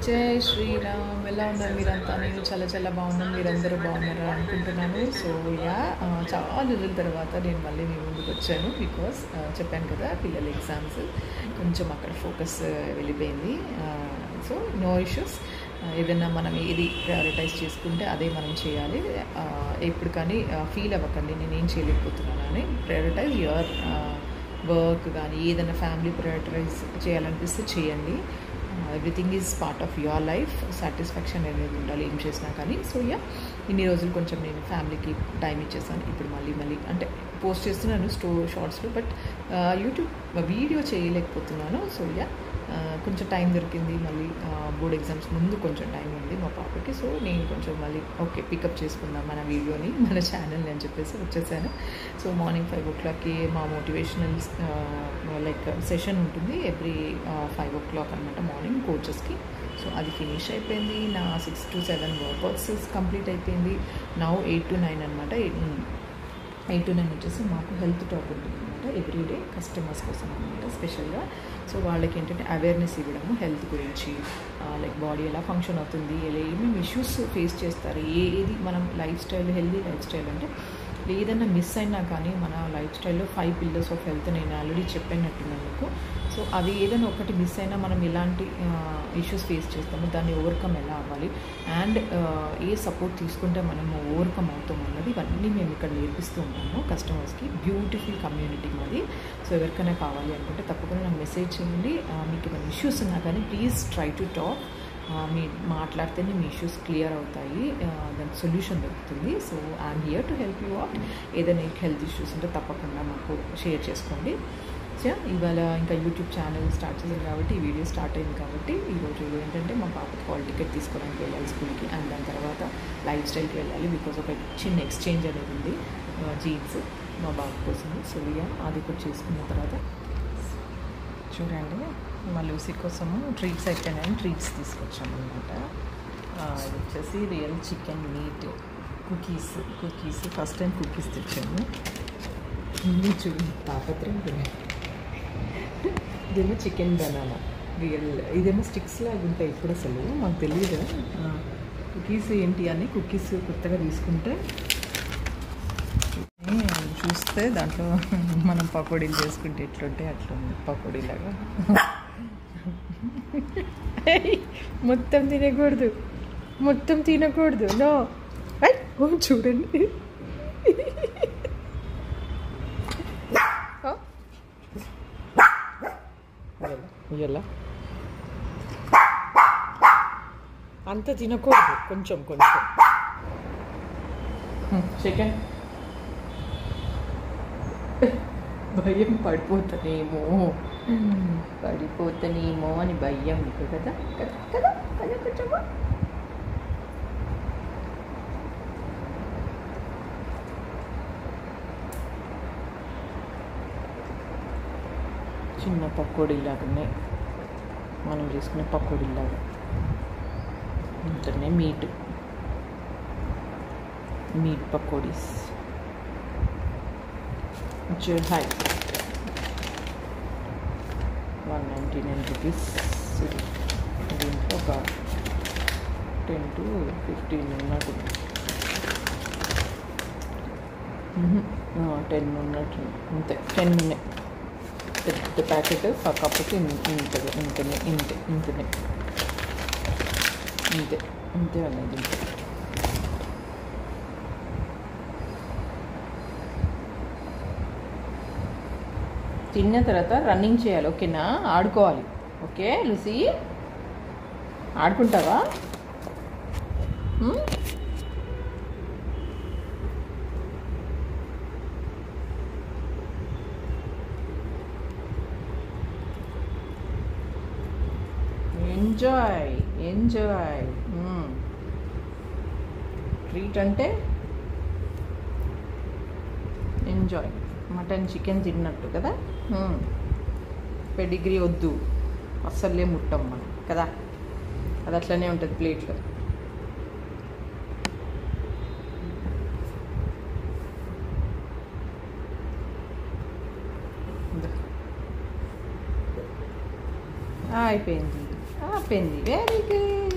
జై శ్రీరామ్. ఎలా ఉన్నారు మీరంతా? నేను చాలా చాలా బాగున్నాను. మీరందరూ బాగున్నారు అనుకుంటున్నాను. సో చాలా రోజుల తర్వాత నేను మళ్ళీ మీ ముందుకు వచ్చాను. బికాస్ చెప్పాను కదా, పిల్లల ఎగ్జామ్స్ కొంచెం అక్కడ ఫోకస్ వెళ్ళిపోయింది. So no issues. ఏదైనా మనం ఏది ప్రయారిటైజ్ చేసుకుంటే అదే మనం చేయాలి. ఎప్పుడు కానీ ఫీల్ అవ్వకండి నేనేం చేయలేకపోతున్నాను అని. ప్రయారిటైజ్ యువర్ వర్క్ కానీ ఏదైనా ఫ్యామిలీ ప్రయారిటైజ్ చేయాలనిపిస్తే చేయండి. Everything is part of your life. Satisfaction అనేది ఉండాలి ఏం చేసినా కానీ. సో ఇన్ని రోజులు కొంచెం నేను ఫ్యామిలీకి టైం ఇచ్చేసాను. ఇప్పుడు మళ్ళీ అంటే పోస్ట్ చేస్తున్నాను షార్ట్స్లో, బట్ యూట్యూబ్ వీడియో చేయలేకపోతున్నాను. సో కొంచెం టైం దొరికింది. మళ్ళీ బోర్డ్ ఎగ్జామ్స్ ముందు కొంచెం టైం ఉంది మా పాపకి. సో నేను కొంచెం మళ్ళీ ఓకే పికప్ చేసుకుందాం మన వీడియోని, మన ఛానల్ని అని చెప్పేసి వచ్చేసాను. సో మార్నింగ్ 5 o'clockకి మా మోటివేషనల్ లైక్ సెషన్ ఉంటుంది ఎవ్రీ 5 o'clock అనమాట మార్నింగ్ కోచెస్కి. సో అది ఫినిష్ అయిపోయింది. నా 6 to 7 వర్కౌట్స్ కంప్లీట్ అయిపోయింది. నౌ 8 to 9 అనమాట. 8 to 9 వచ్చేసి మాకు హెల్త్ టాక్ ఉంటుంది అనమాట ఎవ్రీడే కస్టమర్స్ కోసం అనమాట స్పెషల్గా. సో వాళ్ళకి ఏంటంటే అవేర్నెస్ ఇవ్వడము హెల్త్ గురించి, లైక్ బాడీ ఎలా ఫంక్షన్ అవుతుంది, ఏమేమి ఇష్యూస్ ఫేస్ చేస్తారు, ఏది మనం life style healthy life style అంటే ఏదైనా మిస్ అయినా కానీ మన లైఫ్ స్టైల్లో 5 pillars ఆఫ్ హెల్త్ నేను ఆల్రెడీ చెప్పినట్టున్నాను మీకు. సో అవి ఏదైనా ఒకటి మిస్ అయినా మనం ఎలాంటి ఇష్యూస్ ఫేస్ చేస్తామో దాన్ని ఓవర్కమ్ ఎలా అవ్వాలి అండ్ ఏ సపోర్ట్ తీసుకుంటే మనము ఓవర్కమ్ అవుతాం అన్నది ఇవన్నీ మేము ఇక్కడ నేర్పిస్తూ ఉంటాము కస్టమర్స్కి. బ్యూటిఫుల్ కమ్యూనిటీ మాది. సో ఎవరికైనా కావాలి అనుకుంటే తప్పకుండా నాకు మెసేజ్ చేయండి. మీకు ఏమైనా ఇష్యూస్ ఉన్నా కానీ ప్లీజ్ ట్రై టు టాక్. మీ మాట్లాడితేనే మీ ఇష్యూస్ క్లియర్ అవుతాయి, దానికి సొల్యూషన్ దొరుకుతుంది. So I'm here to help you out. ఏదైనా హెల్త్ ఇష్యూస్ ఉంటే తప్పకుండా మాకు షేర్ చేసుకోండి. సో ఇవాళ ఇంకా యూట్యూబ్ ఛానల్ స్టార్ట్ చేశాను కాబట్టి ఈ వీడియో స్టార్ట్ అయింది కాబట్టి ఈరోజు ఏంటంటే మా పాపకి హాల్ టికెట్ తీసుకోవడానికి వెళ్ళాలి స్కూల్కి, అండ్ దాని తర్వాత లైఫ్ స్టైల్కి వెళ్ళాలి. బికాజ్ ఒక చిన్న ఎక్స్చేంజ్ అనేది ఉంది, జీన్స్ మా బాబు కోసం. సో అది కూడా చేసుకున్న తర్వాత చూడండి మా లూసీ కోసము ట్రీట్స్ అయిపోయినాయని ట్రీట్స్ తీసుకొచ్చాము అనమాట. ఇది వచ్చేసి real chicken meet cookies. First time cookies తెచ్చాము. ఇన్ని చూడండి తాపత్రయం కూడా. ఇదేమో చికెన్ బనానా రియల్, ఇదేమో స్టిక్స్ లాగా ఉంటాయి. ఇప్పుడు అసలు మాకు తెలియదు కుకీస్ ఏంటి అని. కుకీస్ కొత్తగా తీసుకుంటే చూస్తే దాంట్లో మనం పకోడీలు చేసుకుంటే ఎట్లుంటాయి అట్లా ఉంది పకోడీలాగా. మొత్తం తినకూడదు నో. చూడండి ఇలా అంత తినకూడదు, కొంచెం చికెన్. భయం పడిపోతానేమో అని భయం మీకు కదా కదా కొంచెము. చిన్న పకోడీలాగా ఉన్నాయి, మనం చేసుకునే పకోడీలాగా ఉంటున్నాయి. Meet pakodis high 199 rupees. దీంట్లో ఒక 10 to 15 ఉన్నట్టు, 10 ఉన్నట్టు, అంతే 10 ఉన్నాయి. పెద్ద ప్యాకెట్ కాకపోతే ఇంతే అనేది. తిన్న తర్వాత రన్నింగ్ చేయాలి, ఓకేనా? ఆడుకోవాలి, ఓకే లూసీ? ఆడుకుంటావా? ఎంజాయ్. ట్రీట్ అంటే ఎంజాయ్. మటన్ చికెన్ తిన్నట్టు కదా. పెడిగ్రీ వద్దు, అస్సలే ముట్టం మనం కదా, అది అట్లనే ఉంటుంది ప్లేట్లో. అయిపోయింది. ఆపింది. Very good.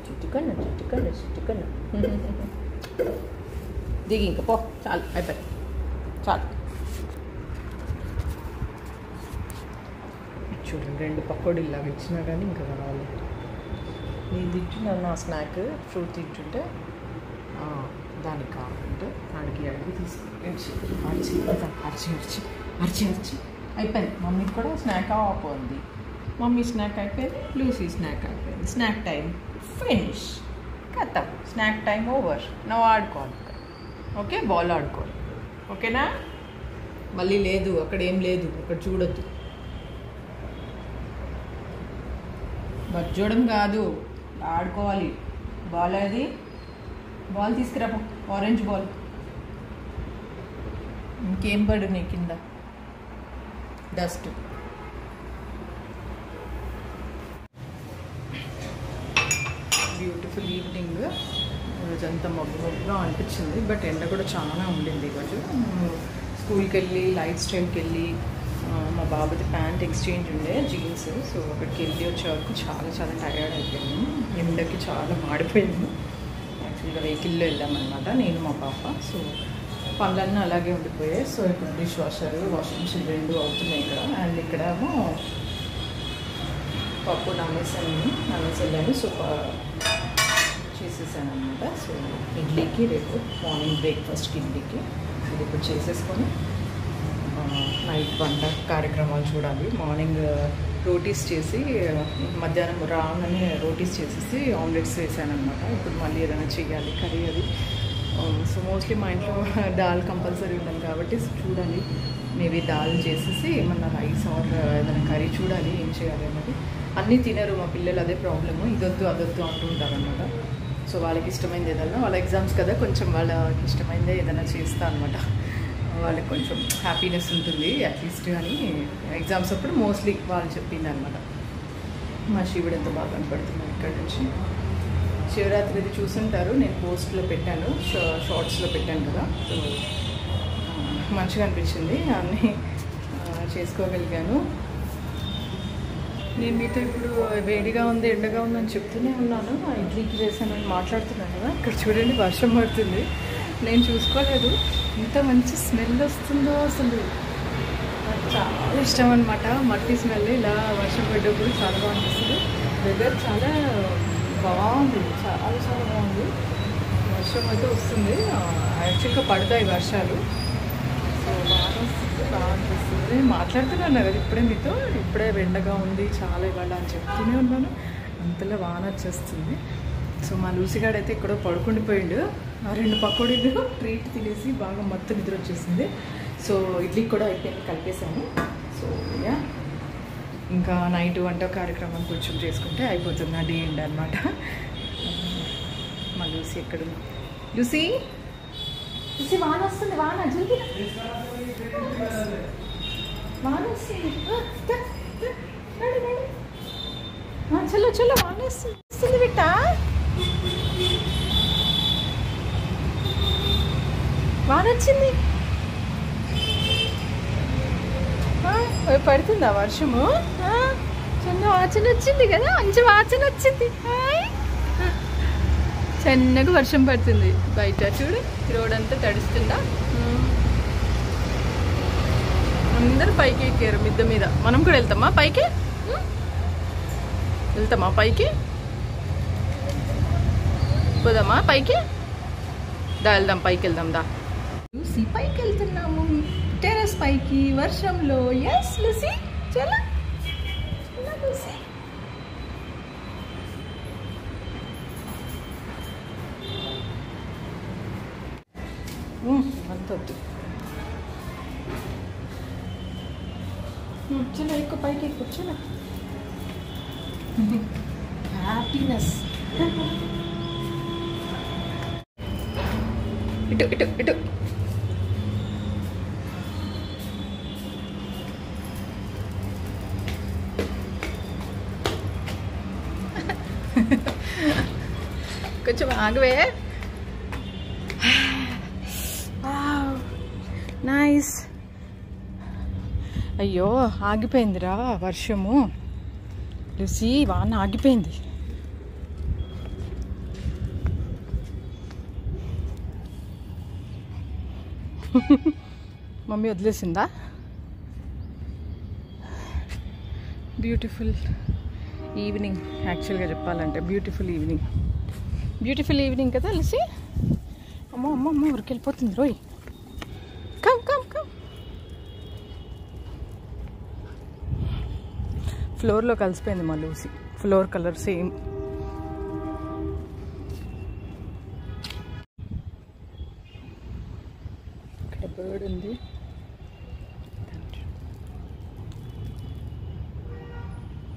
చుట్టుకన్నా దిగి ఇంకా పో. చాలు అయిపోయింది. చాలు. చూడండి 2 పకోడీలు లాగా ఇచ్చినా కానీ ఇంకా కావాలి. నేను తింటున్నాను నా స్నాక్. ఫ్రూట్ తింటుంటే దానికి కావాలంటే దానికి అడిగి తీసుకుని అరిచి అయిపోయింది. మమ్మీకి కూడా స్నాక్ అయిపోయింది. మమ్మీ స్నాక్ అయిపోయింది. లూసీ స్నాక్ అయిపోయింది. Snack time finish. కథం. Snack time over. నువ్వు ఆడుకోవాలి. ఓకే, బాల్ ఆడుకోవాలి. ఓకేనా? మళ్ళీ లేదు, అక్కడ ఏం లేదు, అక్కడ చూడొద్దు. బజ్జోడం కాదు, ఆడుకోవాలి. బాల్ అది. బాల్ తీసుకురా. Orange ball. ఇంకేం పడు నీ కింద? డస్ట్. Beautiful evening. రోజంతా మబ్బుగా అనిపించింది, బట్ ఎండ కూడా చాలా ఉండింది ఈరోజు. స్కూల్కి వెళ్ళి లైఫ్ స్టైల్కి వెళ్ళి మా బాబుది ప్యాంట్ ఎక్స్చేంజ్ ఉండే జీన్స్. సో అక్కడికి వెళ్ళి వచ్చే వరకు చాలా చాలా టయర్డ్ అయిపోయాను. ఎండకి చాలా మాడిపోయాను. యాక్చువల్గా వెహికల్లో వెళ్ళామన్నమాట నేను మా పాప. సో పనులన్నీ అలాగే ఉండిపోయాయి. సో ఇప్పుడు డిష్ వాషర్, వాషింగ్ మిషన్ 2 అవుతున్నాయి ఇక్కడ. అండ్ ఇక్కడేమో పప్పు నానేసి వెళ్ళాను. సో చేసేసాను అనమాట. సో ఇడ్లీకి రేపు మార్నింగ్ బ్రేక్ఫాస్ట్కి ఇడ్లీకి ఇది ఇప్పుడు చేసేసుకొని నైట్ వంట కార్యక్రమాలు చూడాలి. మార్నింగ్ రోటీస్ చేసి మధ్యాహ్నం రాగానే రోటీస్ చేసేసి ఆమ్లెట్స్ వేసాను అనమాట. ఇప్పుడు మళ్ళీ ఏదైనా చేయాలి కర్రీ అది. సో మోస్ట్లీ మా ఇంట్లో దాల్ కంపల్సరీ ఉంటుంది కాబట్టి చూడాలి. మేబీ దాల్ చేసేసి ఏమన్నా రైస్ ఆర్ ఏదైనా కర్రీ చూడాలి ఏం చేయాలి అన్నది. అన్నీ తినరు మా పిల్లలు, అదే ప్రాబ్లము. ఇదొద్దు అదొద్దు అంటూ ఉంటారు అనమాట. సో వాళ్ళకి ఇష్టమైంది ఏదన్నా, వాళ్ళ ఎగ్జామ్స్ కదా, కొంచెం వాళ్ళకి ఇష్టమైందే ఏదైనా చేస్తా అనమాట. వాళ్ళకి కొంచెం హ్యాపీనెస్ ఉంటుంది అట్లీస్ట్ అని. ఎగ్జామ్స్ అప్పుడు మోస్ట్లీ వాళ్ళు చెప్పింది అనమాట. మా శివుడు ఎంత బాగా కనపడుతున్నాడు ఇక్కడ నుంచి. శివరాత్రిది చూసుంటారు, నేను పోస్ట్లో పెట్టాను, షార్ట్స్లో పెట్టాను కదా. సో మంచిగా అనిపించింది, అన్నీ చేసుకోగలిగాను. నేను మీతో ఇప్పుడు వేడిగా ఉంది, ఎండగా ఉందని చెప్తూనే ఉన్నాను. ఇడ్లీకి చేశానని మాట్లాడుతున్నాను కదా. ఇక్కడ చూడండి వర్షం పడుతుంది. నేను చూసుకోలేదు, ఇంత మంచి స్మెల్ వస్తుందో అసలు. నాకు చాలా ఇష్టం అనమాట మట్టి స్మెల్. ఇలా వర్షం పడ్డప్పుడు చాలా బాగా అనిపిస్తుంది. వెదర్ చాలా బాగుంది, చాలా చాలా బాగుంది. వర్షం అయితే వస్తుంది. యాక్చువల్గా పడతాయి వర్షాలు. సో బాగా అనిపిస్తుంది. మాట్లాడుతున్నాను కదా ఇప్పుడే మీతో. ఇప్పుడే ఎండగా ఉంది చాలా ఇవాళ అని చెప్తూనే ఉన్నాను. అంతలో వాన వచ్చేస్తుంది. సో మా లూసిగాడు అయితే ఇక్కడ పడుకుండిపోయిండు. 2 పకోడీలు ట్రీట్ తినేసి బాగా మొత్తం నిద్ర వచ్చేసింది. సో ఇడ్లీకి కూడా అయిపోయింది, కలిపేసాను. సో యా, ఇంకా నైట్ వంట కార్యక్రమం కొంచెం చేసుకుంటే అయిపోతుంది నా డే ఎండ్ అనమాట. మా లూసి ఎక్కడ? లూసి లూసి వాన వస్తుంది, వాన జల్దీ వాన వస్తుంది. చలో చలో వాన వస్తుంది బిడ్డ. వాన వచ్చింది. పడుతుందా వర్షము? చిన్న వాసన వచ్చింది కదా, మంచి వాసన వచ్చింది. చిన్నగా వర్షం పడుతుంది బయట. చూడు రోడ్ అంతా తడుస్తుందా. అందరూ పైకి ఎక్కారు మిద్ద మీద. మనం కూడా వెళ్తామా పైకి? వెళ్తామా పైకి? పోదామా పైకి? దా వెళ్దాం, పైకి వెళ్దాం దా. లూసీ పైకి వెళ్తున్నాము, టెర్రస్ పైకి వర్షంలో. ఎస్ లూసీ చలో లూసీ. అంతొద్దు. చలో ఎక్కువ పైకి ఎక్కువ. చలో హ్యాపీనెస్. ఇటు ఇటు ఇటు. కొంచెం ఆగవే. నైస్. అయ్యో ఆగిపోయిందిరా వర్షము. లూసీ వాన ఆగిపోయింది. మమ్మీ వదిలేసిందా? Beautiful evening. యాక్చువల్గా చెప్పాలంటే బ్యూటిఫుల్ ఈవినింగ్. బ్యూటిఫుల్ ఈవినింగ్ కదా లూసీ? అమ్మో అమ్మో అమ్మో ఊరికి వెళ్ళిపోతుంది రోయ్. Come come come. ఫ్లోర్లో కలిసిపోయింది మా లూసీ. Floor colour same. ఇక్కడ బర్డ్ ఉంది.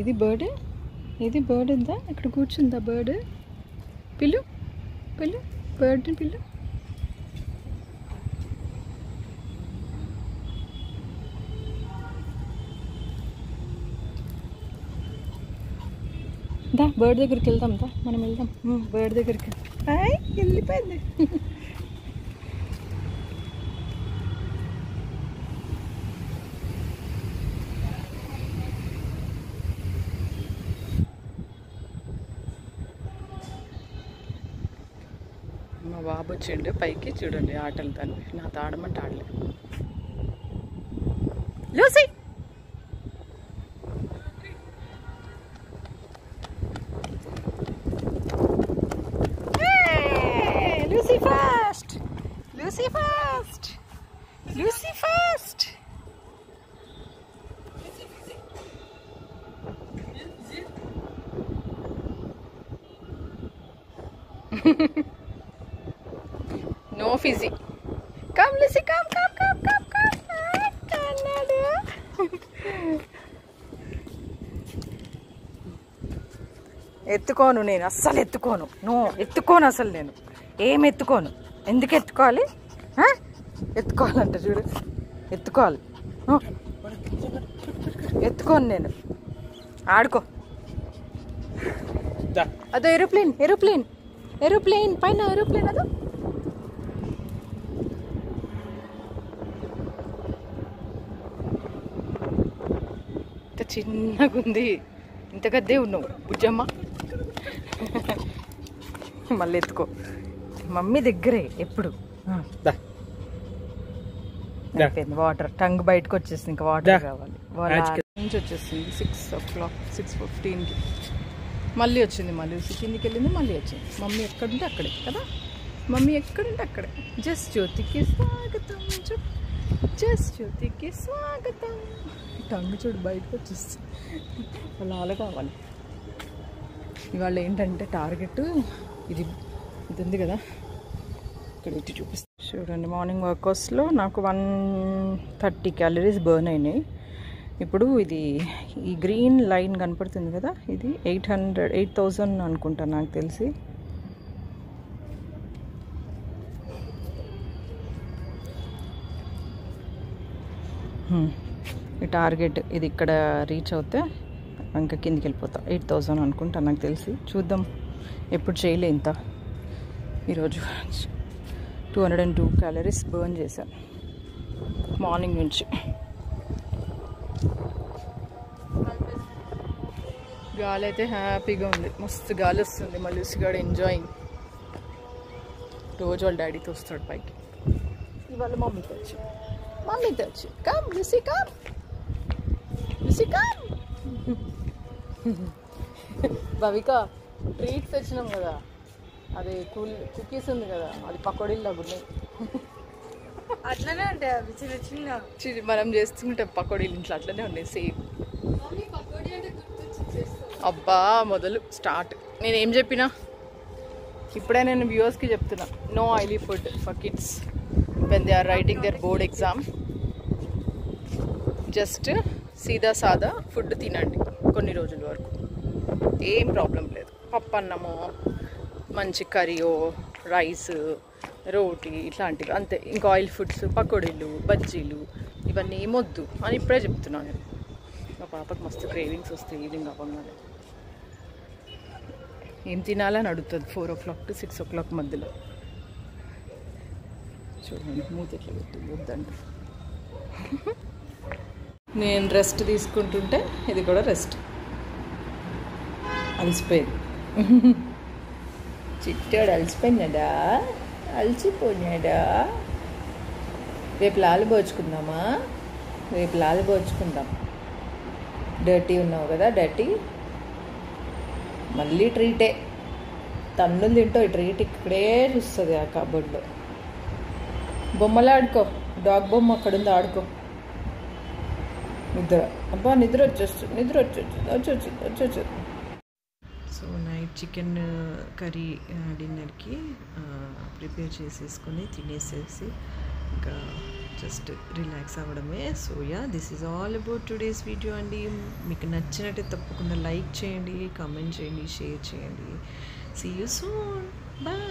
ఇది బర్డ్. ఇది బర్డ్ ఉందా? ఇక్కడ కూర్చుందా బర్డ్? పిల్లు పిల్లు బర్డ్ని పిల్లు. దా బర్డ్ దగ్గరికి వెళ్దాం. దా మనం వెళ్దాం బర్డ్ దగ్గరికి. హాయ్ వెళ్ళిపోయింది. మా బాబు వచ్చిండు పైకి. చూడండి ఆటలు తను. నాతో ఆడమంటే ఆడలే. Lucy Lucy first! Lucy first! Lucy first! No fizzy. Come Lucy, come, come, come, come, come. Kannadu. ఎత్తుకోను నేను, అస్సలు ఎత్తుకోను. నో ఎత్తుకోను అసలు. నేను ఏం ఎత్తుకోను. ఎందుకు ఎత్తుకోవాలి? ఎత్తుకోవాలంట చూడు. ఎత్తుకోవాలి. ఎత్తుకోను నేను. ఆడుకో. అదో ఏరోప్లేన్. ఏరోప్లేన్ ఏరోప్లేన్ పైన ఏరోప్లేన్. అదో ఇంత చిన్నగా ఉంది. ఇంత గద్దే ఉన్నావు బుజ్జమ్మ. మళ్ళీ ఎత్తుకో. మమ్మీ దగ్గరే ఎప్పుడు. అయిపోయింది వాటర్. టంగ్ బయటకు వచ్చేసింది. ఇంకా వాటర్ కావాలి. నుంచి వచ్చేసింది 6 o'clock 6:15కి. మళ్ళీ వచ్చింది. మళ్ళీ కిందికి వెళ్ళింది. మళ్ళీ వచ్చింది. మమ్మీ ఎక్కడుంటే అక్కడే కదా. మమ్మీ ఎక్కడుంటే అక్కడే. జస్ట్ జ్యోతికి స్వాగతం. జస్ట్ జ్యోతికి స్వాగతం. టంగ్ చూడు బయటకు వచ్చేస్తుంది. అలా కావాలి. ఇవాళ ఏంటంటే టార్గెట్ ఇది ఉంది కదా. ఇక్కడ ఇటు చూపిస్తాను చూడండి. మార్నింగ్ వర్కౌట్స్లో నాకు 130 calories బర్న్ అయినాయి. ఇప్పుడు ఇది ఈ గ్రీన్ లైన్ కనపడుతుంది కదా, ఇది 8,000 అనుకుంటా నాకు తెలిసి. ఈ టార్గెట్ ఇది ఇక్కడ రీచ్ అవుతే ఇంకా కిందికి వెళ్ళిపోతా. 8,000 అనుకుంటా నాకు తెలిసి. చూద్దాం. ఎప్పుడు చేయలే ఇంత. ఈరోజు 202 calories బర్న్ చేశాను మార్నింగ్ నుంచి. గాలి అయితే హ్యాపీగా ఉంది. మస్తు గాలి వస్తుంది. మళ్ళీ లూసిగాడు ఎంజాయింగ్. రోజు వాళ్ళ డాడీతో వస్తాడు పైకి. ఇవాళ మమ్మీతో వచ్చి. మమ్మీతో వచ్చి. Come Lucy come. Lucy come. Bhavika treats తెచ్చినాం కదా, అది కుకీస్ ఉంది కదా, అది పకోడీలు ఉన్నాయి. అట్లనే ఉంటాయి అవి చిన్న చిన్న. మనం చేస్తుంటే పకోడీలు ఇంట్లో అట్లనే ఉన్నాయి సేమ్. అబ్బా మొదలు స్టార్ట్. నేనేం చెప్పినా ఇప్పుడే నేను వ్యూవర్స్కి చెప్తున్నా, no oily food for kids when they are writing their board exam. Just సీదా సాదా ఫుడ్ తినండి కొన్ని రోజుల వరకు. ఏం ప్రాబ్లం లేదు. పప్పు అన్నమో, మంచి కర్రీయో, రైస్, రోటీ ఇట్లాంటివి అంతే. ఇంకా ఆయిల్ ఫుడ్స్, పకోడీలు, బజ్జీలు ఇవన్నీ ఏమొద్దు అని ఇప్పుడే చెప్తున్నాను నేను. మా పాపకు మస్తు క్రేవింగ్స్ వస్తాయి ఈవినింగ్ అవ్వగానే. ఏం తినాలని అడుగుతుంది 4 o'clock to 6 o'clock మధ్యలో. చూడండి మూతి ఎట్లా పెట్టింది వద్దంట. నేను రెస్ట్ తీసుకుంటుంటే ఇది కూడా రెస్ట్. అలసిపోయింది. చిట్టాడు అలసిపోయినాడా, అలసిపోయినాడా. రేపు లాలు పోచుకుందామా, రేపు లాలు పోచుకుందాం. డర్టీ ఉన్నావు కదా, డర్టీ. మళ్ళీ ట్రీటే. తన్నులు తింటావు, ఈ ట్రీట్ ఇక్కడే చూస్తుంది ఆ కబోర్డ్లో. బొమ్మలు ఆడుకో, డాగ్ బొమ్మ అక్కడ ఉంది, ఆడుకో. నిద్ర, అబ్బా నిద్ర వచ్చేస్తుంది, నిద్ర వచ్చేస్తుంది. సో నైట్ చికెన్ కర్రీ డిన్నర్కి ప్రిపేర్ చేసేసుకొని తినేసేసి ఇంకా జస్ట్ రిలాక్స్ అవ్వడమే. So yeah, this is all about today's video అండి. మీకు నచ్చినట్టే తప్పకుండా లైక్ చేయండి, కామెంట్ చేయండి, షేర్ చేయండి. See you soon, bye.